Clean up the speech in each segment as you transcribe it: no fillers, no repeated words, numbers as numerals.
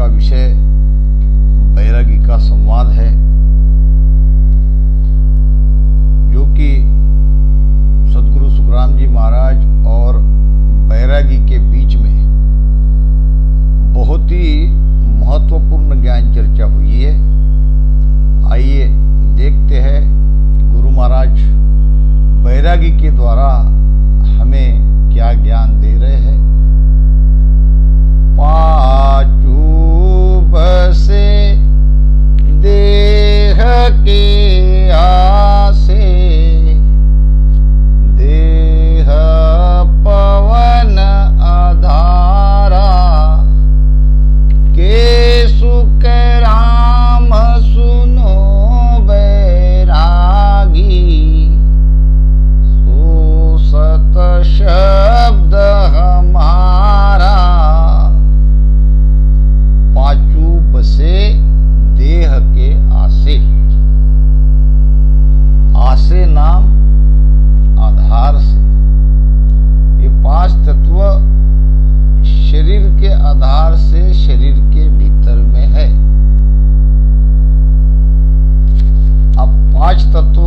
का विषय बैरागी का संवाद है, जो कि सदगुरु सुखराम जी महाराज और बैरागी के बीच में बहुत ही महत्वपूर्ण ज्ञान चर्चा हुई है। आइए देखते हैं गुरु महाराज बैरागी के द्वारा हमें क्या ज्ञान दे रहे हैं। पांचू बसे देह के आसे, देह पवन आधारा, के सुख राम सुनो बैरागी, सो सत शब्द हमारा। पांचू बसे देह के आसे, आसे नाम आधार से। ये पांच तत्व शरीर के आधार से शरीर के भीतर में है। अब पांच तत्व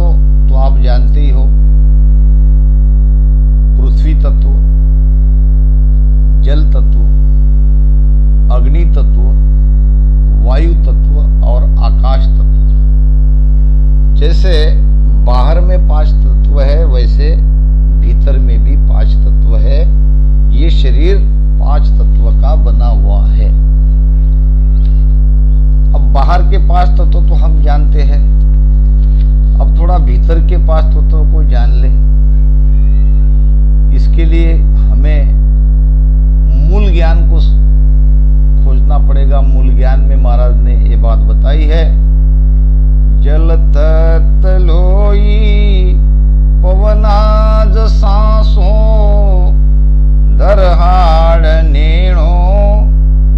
तो आप जानते ही हो, पृथ्वी तत्व, जल तत्व, अग्नि तत्व, वायु तत्व और आकाश तत्व। जैसे बाहर में पांच तत्व है, वैसे भीतर में भी पांच तत्व है। ये शरीर पांच तत्व का बना हुआ है। अब बाहर के पांच तत्व तो हम जानते हैं, अब थोड़ा भीतर के पांच तत्वों को जान ले। इसके लिए हमें मूल ज्ञान को खोजना पड़ेगा। मूल ज्ञान में महाराज ने ये बात बताई है, जल तत्त लोई पवनाज सांसों, दरहाड़ नेणो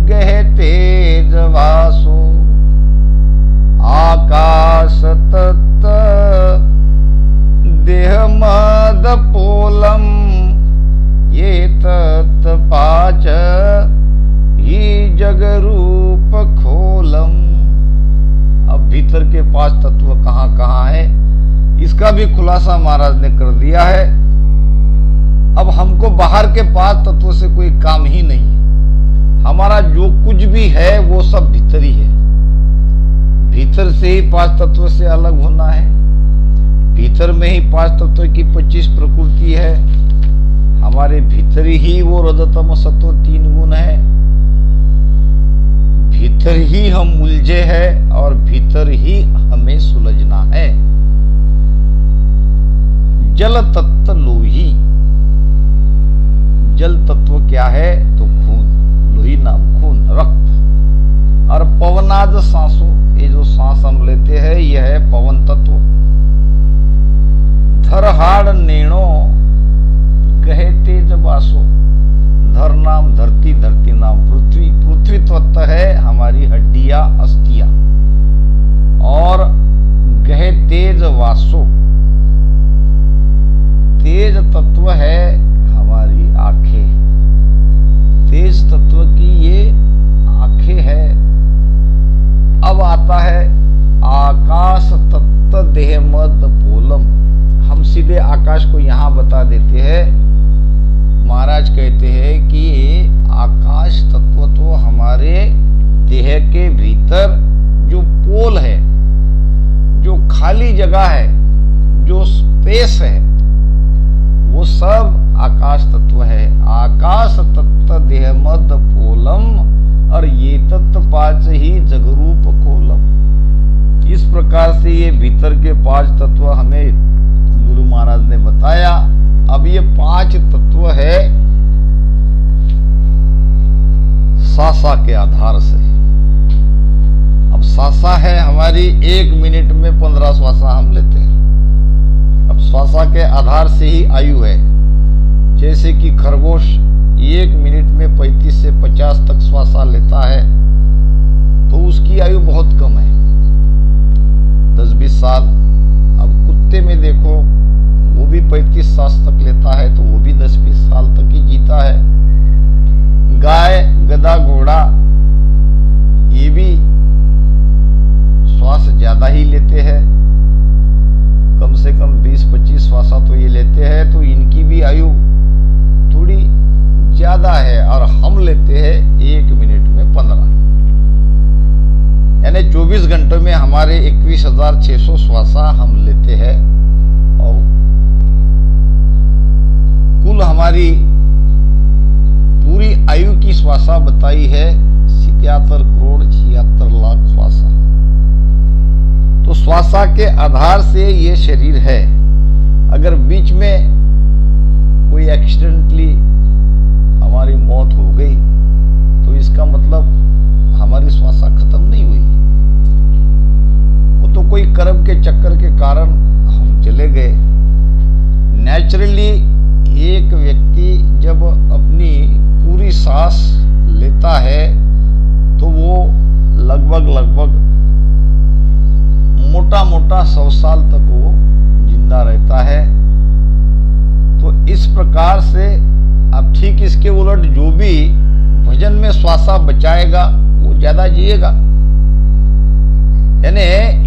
गह तेज वासो, आकाश तत्त देह मद पोलम, ये तत्त पाच ही जग रूप खोलम। अब भीतर के पांच तत्व कहाँ कहाँ है, इसका भी खुलासा महाराज ने कर दिया है। अब हमको बाहर के पांच तत्वों से कोई काम ही नहीं है। हमारा जो कुछ भी है वो सब भीतर ही है। भीतर से ही पांच तत्व से अलग होना है। भीतर में ही पांच तत्व की 25 प्रकृति है। हमारे भीतर ही वो रजतम सत्व 3 गुण है। भीतर ही हम उलझे हैं और भीतर ही हमें सुलझना है। जल तत्व लोही, जल तत्व क्या है तो खून, लोही नाम खून, रक्त। और पवनाद सांसों, ये जो सांस हम लेते हैं यह है पवन तत्व। धरहाड़ नेणो गहे तेज वासो, धर नाम धरती, धरती नाम पृथ्वी, पृथ्वी तत्व है हमारी हड्डियां अस्थियां। और गहे तेज वासो, तेज तत्व है हमारी आंखें। तेज तत्व की ये आंखें है। अब आता है आकाश तत्व देह मद पोलम। हम सीधे आकाश को यहां बता देते हैं। महाराज कहते हैं कि आकाश तत्व तो हमारे देह के भीतर जो पोल है, जो खाली जगह है, जो स्पेस है, वो सब आकाश तत्व है। आकाश तत्व देह मद पोलम, और ये तत्व पांच ही जगरूप कोलम। इस प्रकार से ये भीतर के पांच तत्व हमें गुरु महाराज ने बताया। अब ये पांच तत्व है सासा के आधार से। अब सासा है हमारी 1 मिनट में 15 श्वासा हम लेते हैं। अब श्वासा के आधार से ही आयु है। जैसे कि खरगोश 1 मिनट में 35 से 50 तक श्वासा लेता है, तो उसकी आयु बहुत कम है, 10-20 साल। अब कुत्ते में देखो, वो भी 35 साल तक लेता है, तो वो भी 10-20 साल तक ही जीता है। गाय, गधा, घोड़ा 24 घंटों में हमारे 21,600 श्वासा हम लेते हैं और कुल हमारी पूरी आयु की श्वासा बताई है 77 करोड़ 76 लाख श्वासा। तो श्वासा के आधार से ये शरीर है। अगर बीच में कोई एक्सीडेंटली हमारी मौत हो गई तो इसका मतलब हमारी श्वासा खत्म नहीं हुई, वो तो कोई कर्म के चक्कर के कारण हम चले गए। नेचुरली एक व्यक्ति जब अपनी पूरी सांस लेता है तो वो लगभग मोटा 100 साल तक वो जिंदा रहता है। तो इस प्रकार से अब ठीक इसके उलट जो भी भजन में श्वासा बचाएगा वो ज्यादा जिएगा। यानी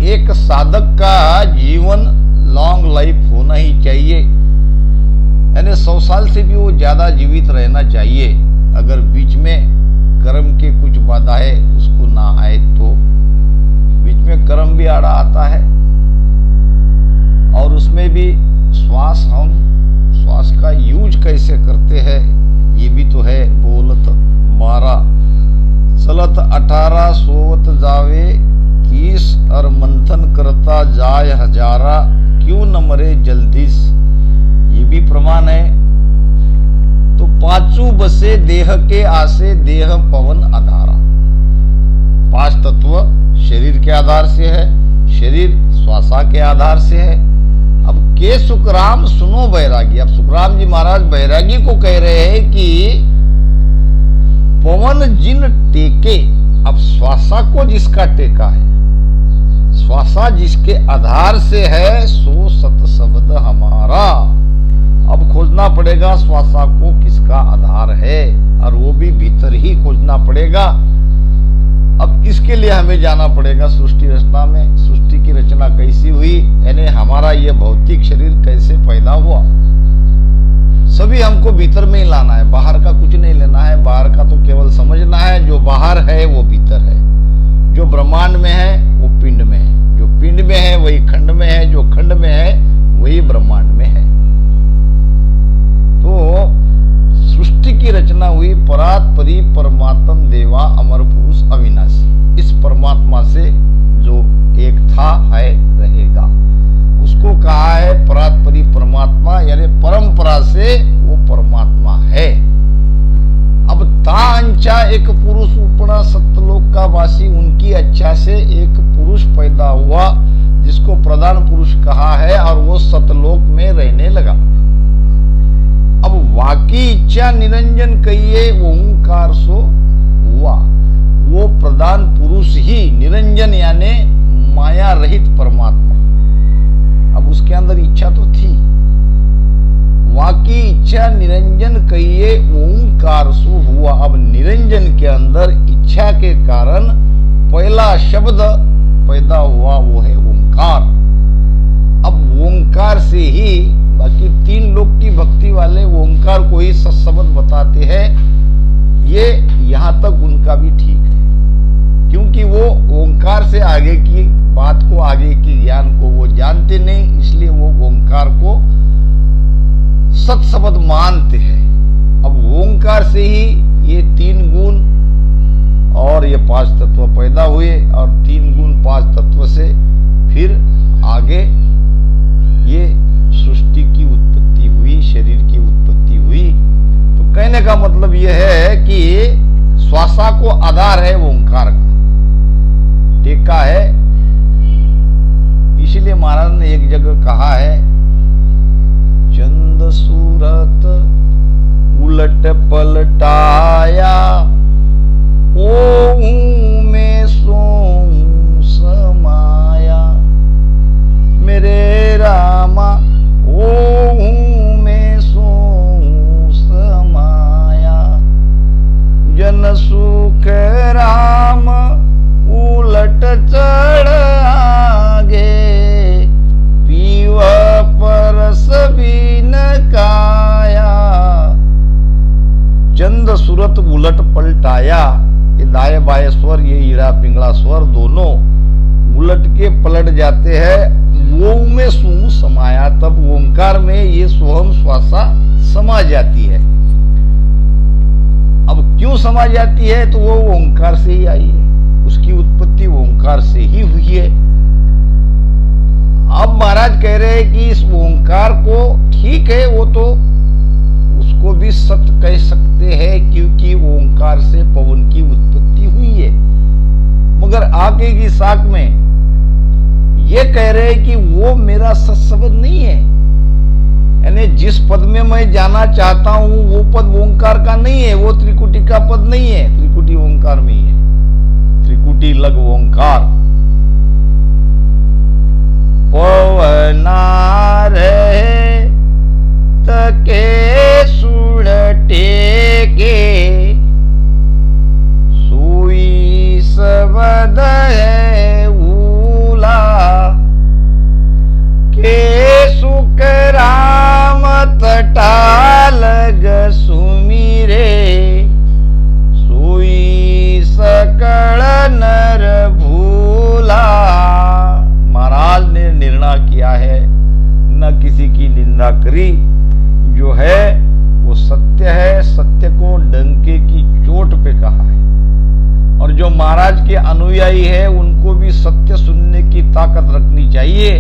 एक साधक का जीवन लॉन्ग लाइफ होना ही चाहिए, यानी 100 साल से भी वो ज्यादा जीवित रहना चाहिए। अगर बीच में कर्म के कुछ बाधाएं उसको ना आए तो बीच में कर्म भी आड़ा आता है और उसमें भी हम श्वास का यूज कैसे करते हैं ये भी तो है। बोलत 12 चलत 18 सोवत जावे 30 और मंथन करता जाय हजारा क्यों न मरे जल्दीस, ये भी प्रमाण है। तो पांचू बसे देह के आसे देह पवन आधारा। 5 तत्व शरीर के आधार से है, शरीर श्वासा के आधार से है। अब के सुखराम सुनो बैरागी। अब सुखराम जी महाराज बैरागी को कह रहे हैं कि पवन जिन टेके। अब श्वासा को जिसका टेका है, श्वासा जिसके आधार से है सो सत शब्द हमारा। अब खोजना पड़ेगा श्वासा को किसका आधार है और वो भी भीतर ही खोजना पड़ेगा। अब इसके लिए हमें जाना पड़ेगा सृष्टि रचना में। सृष्टि की रचना कैसी हुई, यानी हमारा ये भौतिक शरीर कैसे पैदा हुआ, सभी हमको भीतर में ही लाना है, बाहर का कुछ नहीं लेना है। बाहर का तो केवल समझना है, जो बाहर है वो भीतर है। जो ब्रह्मांड में है वो पिंड में है, जो पिंड में है वही खंड में है, जो खंड में है वही ब्रह्मांड में है। तो सृष्टि की रचना हुई परात परी परमात्म देवा अमर पुरुष अविनाशी। इस परमात्मा से जो एक था है रहेगा उसको कहा है परात परी परमात्मा, यानी परंपरा से वो परमात्मा है। अब तांचा एक पुरुष उपना सत्यलोक का वासी, उनकी अच्छा से एक पुरुष पैदा हुआ जिसको प्रधान पुरुष कहा है और वो सतलोक में रहने लगा। अब वाकी इच्छा निरंजन कहिए ओंकार सो हुआ। वो प्रधान पुरुष ही निरंजन यानी माया रहित परमात्मा। अब उसके अंदर इच्छा तो थी। वाकी इच्छा निरंजन कहिए ओंकार सो हुआ। अब निरंजन के अंदर इच्छा के कारण पहला शब्द पैदा हुआ वो है ओंकार। अब ओंकार से ही बाकी 3 लोक की भक्ति वाले ओंकार को ही सत्शब्द बताते हैं। ये यहां तक उनका भी ठीक है, क्योंकि वो ओंकार से आगे की बात को, आगे की ज्ञान को वो जानते नहीं, इसलिए वो ओंकार को सत्शब्द मानते हैं। अब ओंकार से ही ये 3 गुण और ये 5 तत्व पैदा हुए और 3 गुण 5 तत्व से फिर आगे ये सृष्टि की उत्पत्ति हुई, शरीर की उत्पत्ति हुई। तो कहने का मतलब यह है कि श्वासा को आधार है ओंकार का, टेका है। इसीलिए महाराज ने एक जगह कहा है चंद सूरत उलट पलटाया ओहू में सोऊं समाया मेरे रामा ओहू में सोऊं समाया जन सुख राम उलट चढ़ आगे पीव परस बिन काया। चंद सूरत उलट पलटाया, ये दाएं बाएं स्वर, ये ईड़ा पिंगला स्वर दोनों उलट के पलट जाते हैं। वो में सु समाया, तब ओंकार में ये सोहम श्वासा समा जाती है। अब क्यों समा जाती है? तो वो ओंकार से ही आई है, उसकी उत्पत्ति ओंकार से ही हुई है। अब महाराज कह रहे हैं कि इस ओंकार को, ठीक है, वो तो उसको भी सत्य कह सकते हैं क्योंकि ओंकार से पवन की उत्पत्ति हुई है, मगर आगे की साख में ये कह रहे हैं कि वो मेरा सत्शब्द नहीं है। यानी जिस पद में मैं जाना चाहता हूं वो पद ओंकार का नहीं है, वो त्रिकुटी का पद नहीं है, त्रिकुटी ओंकार में ही है, त्रिकुटी लग ओंकार। पवना रहे तके सुड़टे के, सोई सबद है उला, के सुख राम तटालग सुमिरे, सोई सकल नर भूला। महाराज ने निर्णय किया है, न किसी की निंदा करी, जो है वो सत्य है, सत्य को डंके की चोट पे कहा है। और जो महाराज के अनुयायी है उनको भी सत्य सुनने की ताकत रखनी चाहिए।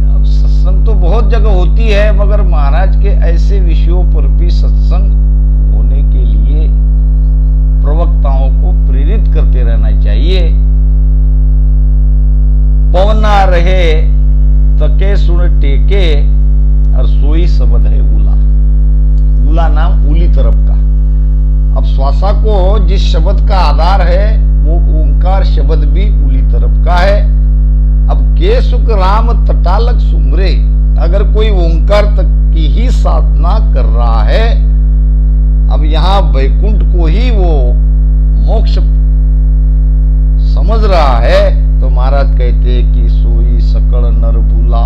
अब सत्संग तो बहुत जगह होती है, मगर महाराज के ऐसे विषयों पर भी सत्संग होने के लिए प्रवक्ताओं को प्रेरित करते रहना चाहिए। पवना रहे तके सुन टेके, और सोई शब्द है उला। उला नाम उली तरफ का। अब श्वासा को जिस शब्द का आधार है वो ओंकार शब्द भी उली तरफ का है। अब के सुख राम तटालक सुमरे, अगर कोई ओंकार तक की ही साधना कर रहा है, अब यहां वैकुंठ को ही वो मोक्ष समझ रहा है, तो महाराज कहते हैं कि सोई सकल नर भूला।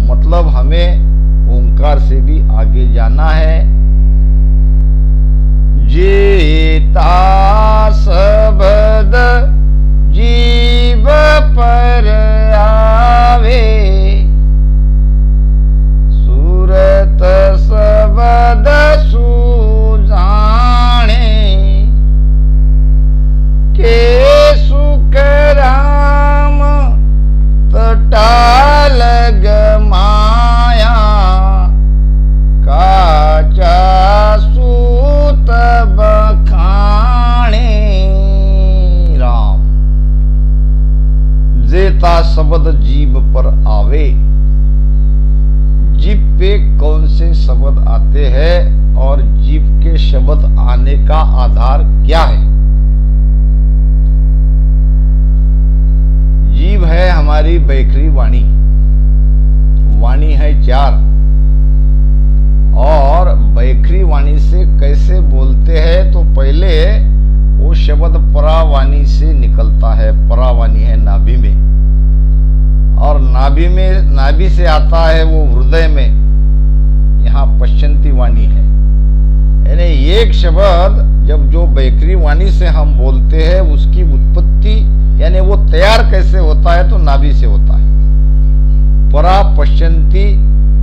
मतलब हमें ओंकार से भी आगे जाना है। जेता शब्द जीव पर आवे, सूरत शब्द सुजाने, के सुख राम तटालग माया, काचा सूत बखाने। राम जेता शब्द जीव पर आवे। जीव पे कौन से शब्द आते हैं और जीव के शब्द आने का आधार क्या है? जीव है हमारी बैखरी वाणी। वाणी है चार, और बैखरी वाणी से कैसे बोलते हैं? तो पहले वो शब्द परावाणी से निकलता है। परावाणी है नाभि में, और नाभि से आता है वो हृदय में, यहाँ पश्चंती वाणी है। यानी एक शब्द जब जो बैखरी वाणी से हम बोलते हैं उसकी उत्पत्ति यानी वो तैयार कैसे होता है? तो नाभि से होता है। परा पश्चंती,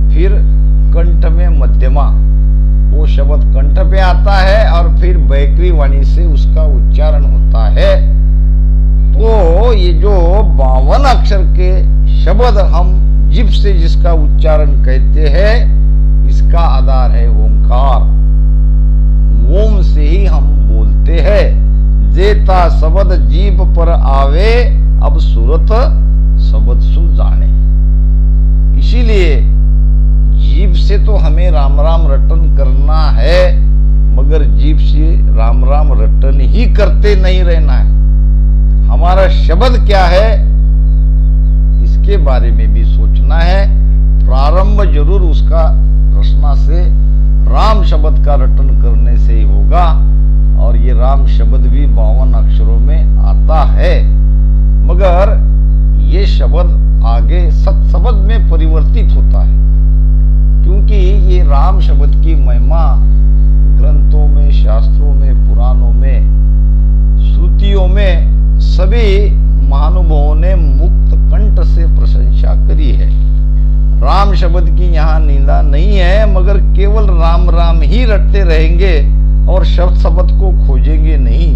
फिर कंठ में मध्यमा, वो शब्द कंठ पे आता है और फिर बैखरी वाणी से उसका उच्चारण होता है। तो ये जो 52 अक्षर के शब्द हम जीभ से जिसका उच्चारण कहते हैं, इसका आधार है ओंकार। ओम से ही हम बोलते हैं। जेता शब्द जीभ पर आवे, अब सूरत शब्द सु जाने। इसीलिए जीभ से तो हमें राम राम रटन करना है, मगर जीभ से राम राम रटन ही करते नहीं रहना है। हमारा शब्द क्या है इसके बारे में भी सोचना है। प्रारंभ जरूर उसका रचना से, राम शब्द का रटन करने से ही होगा। और ये राम शब्द भी 52 अक्षरों में आता है, मगर ये शब्द आगे सत शब्द में परिवर्तित होता है, क्योंकि ये राम शब्द की महिमा ग्रंथों में, शास्त्रों में, पुराणों में, श्रुतियों में सभी महानुभावों ने मुक्त कंठ से प्रशंसा करी है। राम शब्द की यहाँ निंदा नहीं है, मगर केवल राम राम ही रटते रहेंगे और शब्द को खोजेंगे नहीं।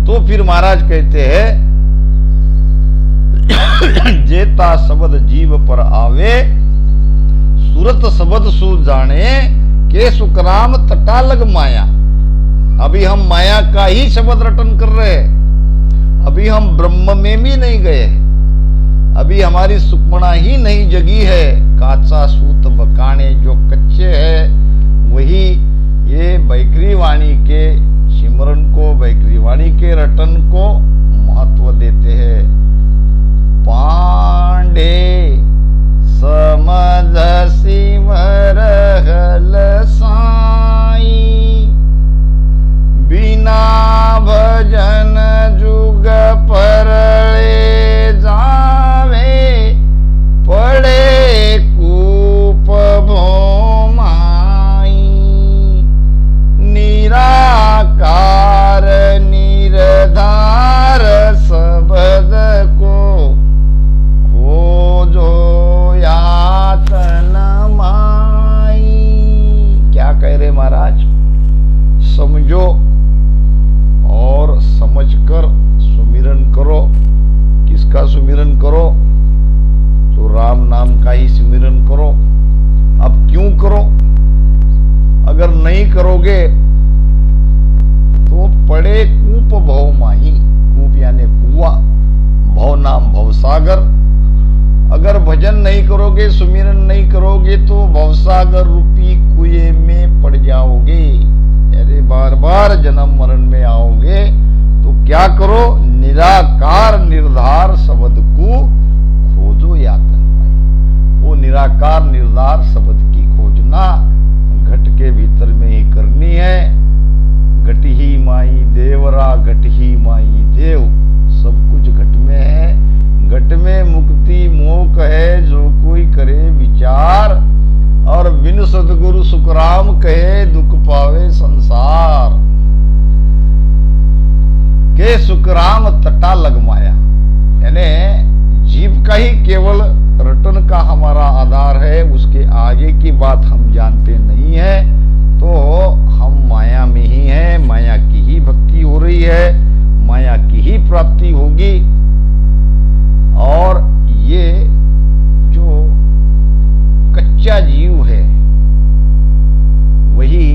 तो फिर महाराज कहते हैं, जेता शब्द जीव पर आवे, सूरत शब्द सु जाने, के सुखराम तटा लग माया। अभी हम माया का ही शब्द रटन कर रहे हैं, अभी हम ब्रह्म में भी नहीं गए, अभी हमारी सुखमना ही नहीं जगी है। काचा सूत बकाने जो कच्चे है, वही ये बैकरी वाणी के सिमरन को, बैकरी वाणी के रटन को महत्व देते हैं। पांडे समझ सिमर हल साई, बिना भजन जुग परले जावे, पड़े कूप भोमाई। निराकार निरधार शब्द को खोजो यातन माई। क्या कह रहे महाराज? समझो और समझकर सुमिरन करो। किसका सुमिरन करो? तो राम नाम का ही सुमिरन करो। अब क्यों करो? अगर नहीं करोगे तो पड़े कूप भव माही। कूप यानी कुआं, भव नाम भवसागर। अगर भजन नहीं करोगे, सुमिरन नहीं करोगे तो भवसागर रूपी कुएं में पड़ जाओगे। अरे बार बार जन्म मरण में आओगे। तो क्या करो? निराकार निर्धार शब्द को खोजो यातन माई। वो निराकार निर्धार शब्द की खोजना घट के भीतर में ही करनी है। घट ही माई देवरा, घट ही माई देव। सब कुछ घट में है। घट में मुक्ति मोक्ष है, जो कोई करे विचार। और बिन सदगुरु सुखराम कहे, दुख पावे संसार। के सुखराम तटा लग माया, यानी जीव का ही केवल रटन का हमारा आधार है। उसके आगे की बात हम जानते नहीं है, तो हम माया में ही हैं। माया की ही भक्ति हो रही है, माया की ही प्राप्ति होगी। और ये जो कच्चा जीव है वही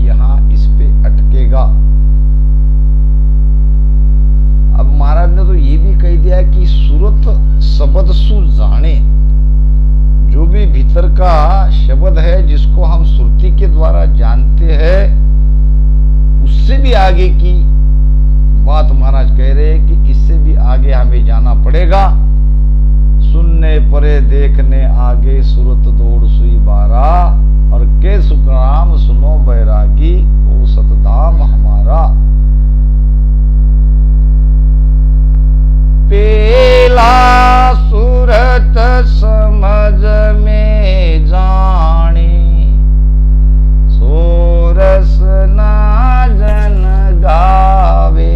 यहां इस पे अटकेगा। अब महाराज ने तो ये भी कह दिया कि सूरत शब्द सु जाने। जो भी भीतर का शब्द है, जिसको हम श्रुति के द्वारा जानते हैं, उससे भी आगे की बात महाराज कह रहे हैं कि इससे भी आगे हमें जाना पड़ेगा। सुनने परे देखने आगे, सूरत दौड़ सुई बारा। और के सुखराम सुनो बैरागी, ओ सतधाम हमारा। पेला सूरत समझ में जाने, सोरस ना जन गावे।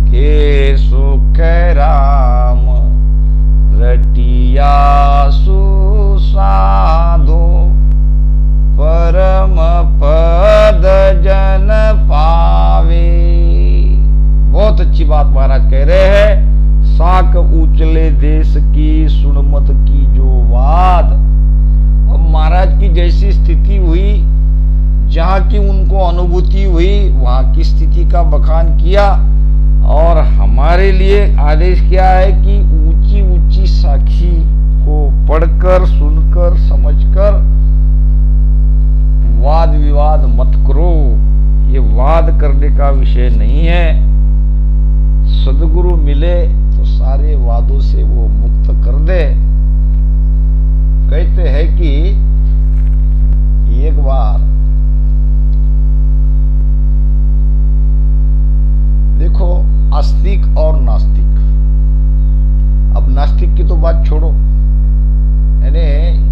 के सुख राम रटिया सुसाधो, परम पद जन पावे। बहुत अच्छी बात महाराज कह रहे हैं। साक उचले देश की, सुनमत की जो बात। अब महाराज की जैसी स्थिति हुई, जहां की उनको अनुभूति हुई, वहां की स्थिति का बखान किया। और हमारे लिए आदेश क्या है कि ऊंची ऊंची साखी को पढ़कर, सुनकर, समझकर वाद विवाद मत करो। ये वाद करने का विषय नहीं है। सदगुरु मिले तो सारे वादों से वो मुक्त कर दे। कहते हैं कि एक बार देखो, आस्तिक और नास्तिक। अब नास्तिक की तो बात छोड़ो, यानी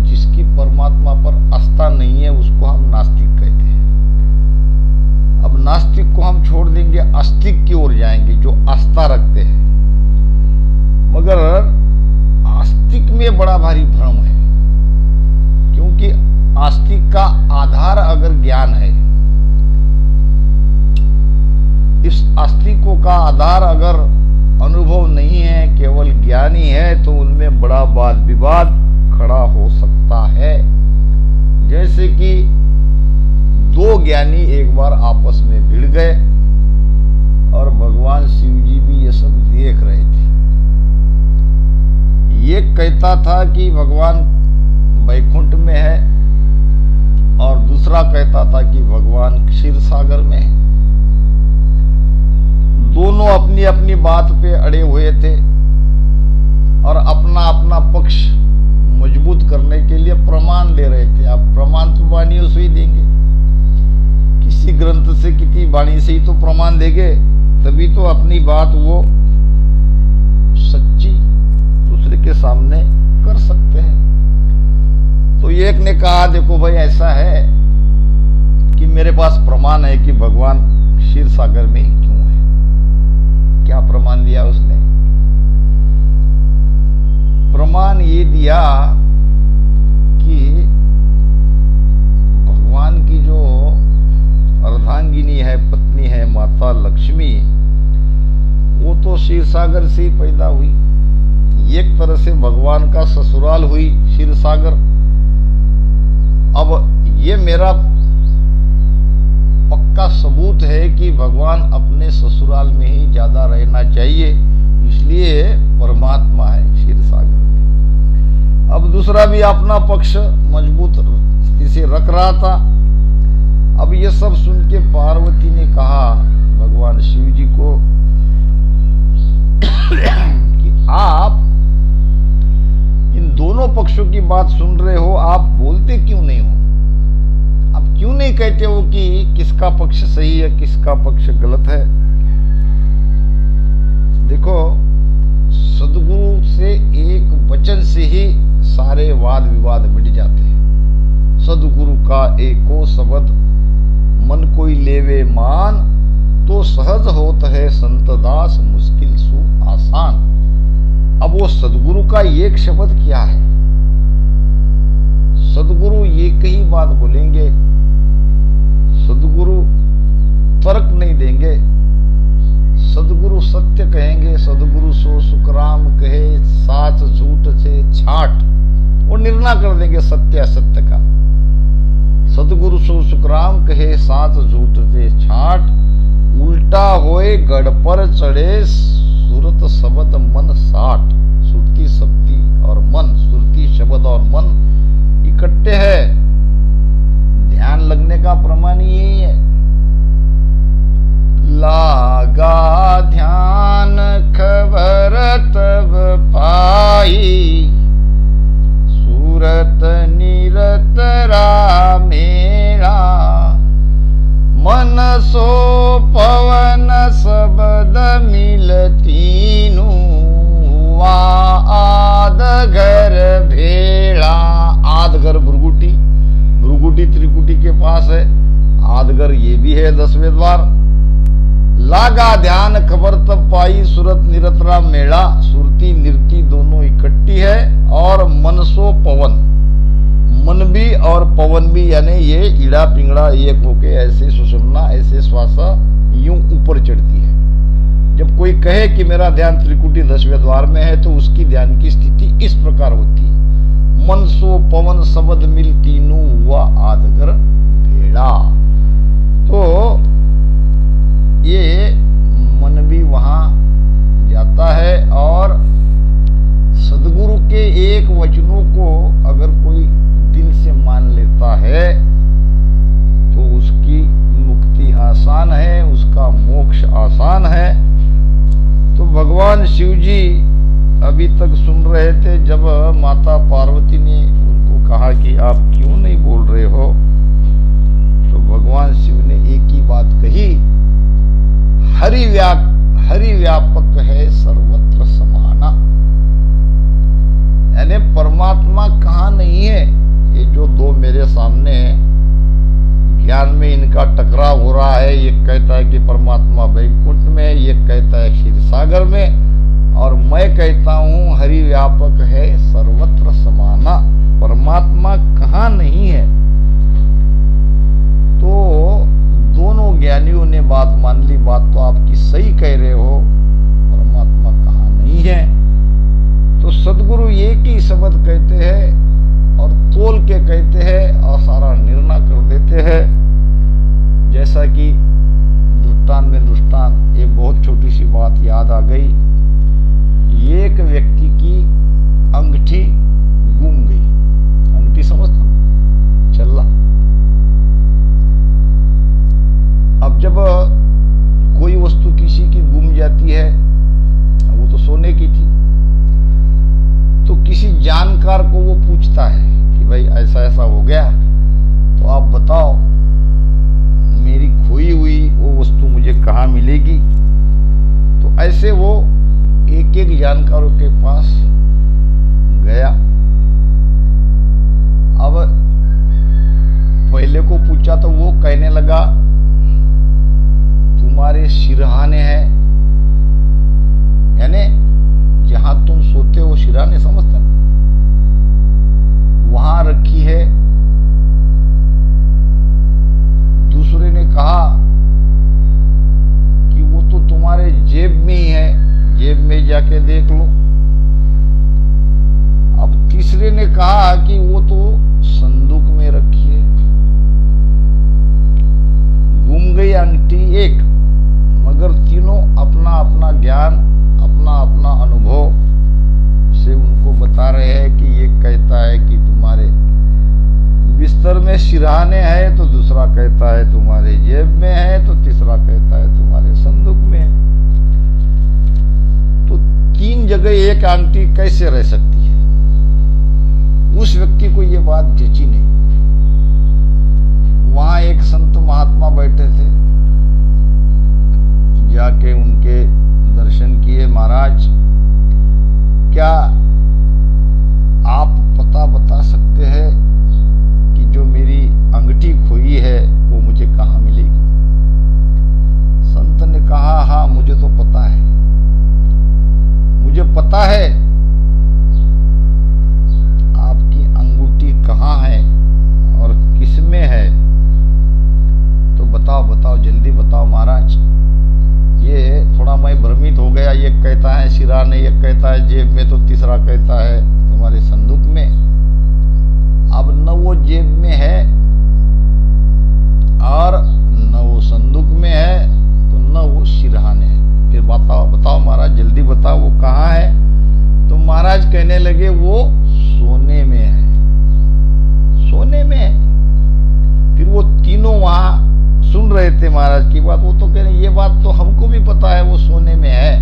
जिसकी परमात्मा पर आस्था नहीं है उसको हम नास्तिक कहते हैं। अब नास्तिक को हम छोड़ देंगे, आस्तिक की ओर जाएंगे, जो आस्था रखते हैं। मगर आस्तिक में बड़ा भारी भ्रम है, क्योंकि आस्तिक का आधार अगर ज्ञान है, इस आस्तिकों का आधार अगर अनुभव नहीं है, केवल ज्ञान ही है, तो उनमें बड़ा वाद विवाद खड़ा हो सकता है। जैसे कि दो ज्ञानी एक बार आपस में भिड़ गए और भगवान शिव जी भी ये सब देख रहे थे। एक कहता था कि भगवान वैकुंठ में है और दूसरा कहता था कि भगवान क्षीर सागर में है। दोनों अपनी अपनी बात पे अड़े हुए थे और अपना अपना पक्ष मजबूत करने के लिए प्रमाण दे रहे थे। आप प्रमाण तो वाणियों से ही देंगे, किसी ग्रंथ से, किसी वाणी से ही तो प्रमाण देंगे, तभी तो अपनी बात वो सच्ची दूसरे के सामने कर सकते हैं। तो एक ने कहा, देखो भाई ऐसा है कि मेरे पास प्रमाण है कि भगवान क्षीर सागर में ही क्यों है। क्या प्रमाण दिया उसने? प्रमाण ये दिया कि भगवान की जो अर्धांगिनी है, पत्नी है, माता लक्ष्मी, वो तो क्षीर सागर से ही पैदा हुई। एक तरह से भगवान का ससुराल हुई क्षीर सागर। अब ये मेरा पक्का सबूत है कि भगवान अपने ससुराल में ही ज्यादा रहना चाहिए, इसलिए परमात्मा है क्षीर सागर में। अब दूसरा भी अपना पक्ष मजबूत इसे रख रहा था। अब ये सब सुन के पार्वती ने कहा भगवान शिव जी को कि आप इन दोनों पक्षों की बात सुन रहे हो, आप बोलते क्यों नहीं हो? आप क्यों नहीं कहते हो कि किसका पक्ष सही है, किसका पक्ष गलत है? देखो, सदगुरु से एक वचन से ही सारे वाद विवाद मिट जाते हैं। सदगुरु का एको शब्द मन कोई लेवे मान, तो सहज होत है संत दास मुश्किल सु आसान। अब वो सदगुरु का एक शब्द क्या है? सदगुरु एक ही बात बोलेंगे, सदगुरु तर्क नहीं देंगे, सदगुरु सत्य कहेंगे। सदगुरु सो सुखराम कहे, साच झूठ से छाट, वो निर्णय कर देंगे सत्य असत्य का। सदगुरु सो सुखराम कहे, साच झूठ से छाट, उल्टा होए गढ़ पर चढ़े, सुरत शब्द मन साठ। सुरती शब्दी और मन, सुरती शब्द और मन इकट्ठे है। ध्यान लगने का प्रमाण यही है। लागा ध्यान खबर तब पाई, सूरत निरत रामेला, मन सो पवन शब्द मिलतीनु, आद घर भेड़ा। आद घर भृगुटी, भृगुटी त्रिकुटी के पास है, आदगर ये भी है 10वें द्वार। लागा ध्यान खबर तब पाई, सूरत निरतरा मेला, सुरती निरती दोनों इकट्ठी है। और मनसो पवन, मन भी और पवन भी, यानी ये ईड़ा पिंगड़ा एक होके ऐसे सुषुम्ना, ऐसे श्वासा यूं ऊपर चढ़ती है। जब कोई कहे कि मेरा ध्यान त्रिकुटी 10वें द्वार में है, तो उसकी ध्यान की स्थिति इस प्रकार होती है। मन सो पवन शब्द मिल तीनों, हुआ आदगर भेड़ा। तो ये मन भी वहां जाता है और सदगुरु के एक वचनों को अगर कोई दिल से मान लेता है तो उसकी मुक्ति आसान है, उसका मोक्ष आसान है। तो भगवान शिव जी अभी तक सुन रहे थे। जब माता पार्वती ने उनको कहा कि आप क्यों नहीं बोल रहे हो, तो भगवान शिव ने एक ही बात कही, हरि व्यापक है सर्वत्र समाना। यानी परमात्मा कहाँ नहीं है। ये जो दो मेरे सामने ज्ञान में इनका टकराव हो रहा है, ये कहता है कि परमात्मा वैकुंठ में, ये कहता है क्षीर सागर में, और मैं कहता हूं हरि व्यापक है सर्वत्र समाना। परमात्मा कहाँ नहीं है? तो दोनों ज्ञानियों ने बात मान ली। बात तो आपकी सही कह रहे हो, परमात्मा कहाँ नहीं है। तो सदगुरु एक ही शब्द कहते हैं और तोल के कहते हैं और सारा निर्णय कर देते हैं। जैसा कि दृष्टांत में दृष्टांत, एक बहुत छोटी सी बात याद आ गई। एक व्यक्ति की अंगूठी गुम गई। अंगूठी समझते हो, चल्ला। अब जब कोई वस्तु किसी की गुम जाती है, वो तो सोने की थी, तो किसी जानकार को वो पूछता है कि भाई ऐसा ऐसा हो गया, तो आप बताओ मेरी खोई हुई वो वस्तु मुझे कहाँ मिलेगी। तो ऐसे वो एक एक जानकारों के पास गया। अब पहले को पूछा तो वो कहने लगा तुम्हारे सिरहाने हैं, यानी जहां तुम सोते हो सिरहाने समझते ना, वहां रखी है। दूसरे ने कहा कि वो तो तुम्हारे जेब में ही है, जेब में जाके देख लो। अब तीसरे ने कहा कि वो तो संदूक में रखी है। गुम गई अंगूठी एक, मगर तीनों अपना अपना ज्ञान, अपना अपना अनुभव से उनको बता रहे हैं कि ये कहता है कि तुम्हारे बिस्तर में सिरहाने हैं, तो दूसरा कहता है तुम्हारे जेब में है, तो तीसरा कहता है तुम्हारे संदूक में है। तो तीन जगह एक अंगूठी कैसे रह सकती है? उस व्यक्ति को ये बात जची नहीं। वहां एक संत महात्मा बैठे थे, जाके उनके दर्शन किए। महाराज, क्या आप पता बता सकते हैं कि जो मेरी अंगूठी खोई है वो मुझे कहाँ मिलेगी? संत ने कहा हाँ मुझे तो पता है, मुझे पता है आपकी अंगूठी कहाँ है और किस में है। तो बताओ बताओ, जल्दी बताओ महाराज। ये थोड़ा मैं भ्रमित हो गया। ये कहता है सिरहाने, ये कहता है जेब में, तो तीसरा कहता है तुम्हारे संदूक में। अब न वो जेब में है और न वो संदूक में है, तो न वो सिरहाने है। फिर बताओ बताओ महाराज, जल्दी बताओ वो कहाँ है। तो महाराज कहने लगे वो सोने में है, सोने में है। फिर वो तीनों वहां सुन रहे थे महाराज की बात। वो तो कह रहे ये बात तो हमको भी पता है वो सोने में है।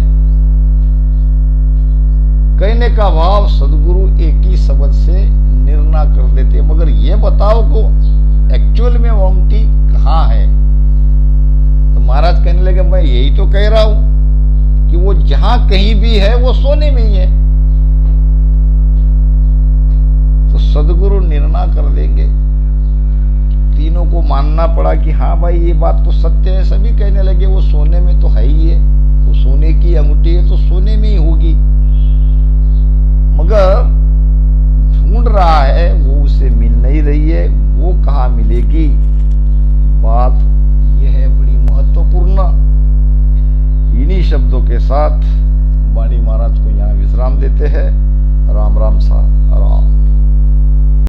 कहने का भाव सदगुरु एक ही शब्द से निर्णय कर देते, मगर ये बताओ को एक्चुअल में वो अंगूठी कहाँ है। तो महाराज कहने लगे मैं यही तो कह रहा हूं कि वो जहां कहीं भी है वो सोने में ही है। तो सदगुरु निर्णय कर देंगे। तीनों को मानना पड़ा कि हाँ भाई ये बात तो सत्य है। सभी कहने लगे वो सोने में तो है ही है, वो सोने की अंगूठी है तो सोने में ही होगी, मगर ढूंढ रहा है वो उसे मिल नहीं रही है, वो कहाँ मिलेगी। बात यह है बड़ी महत्वपूर्ण। इन्हीं शब्दों के साथ वाणी महाराज को यहाँ विश्राम देते हैं। राम राम सा राम।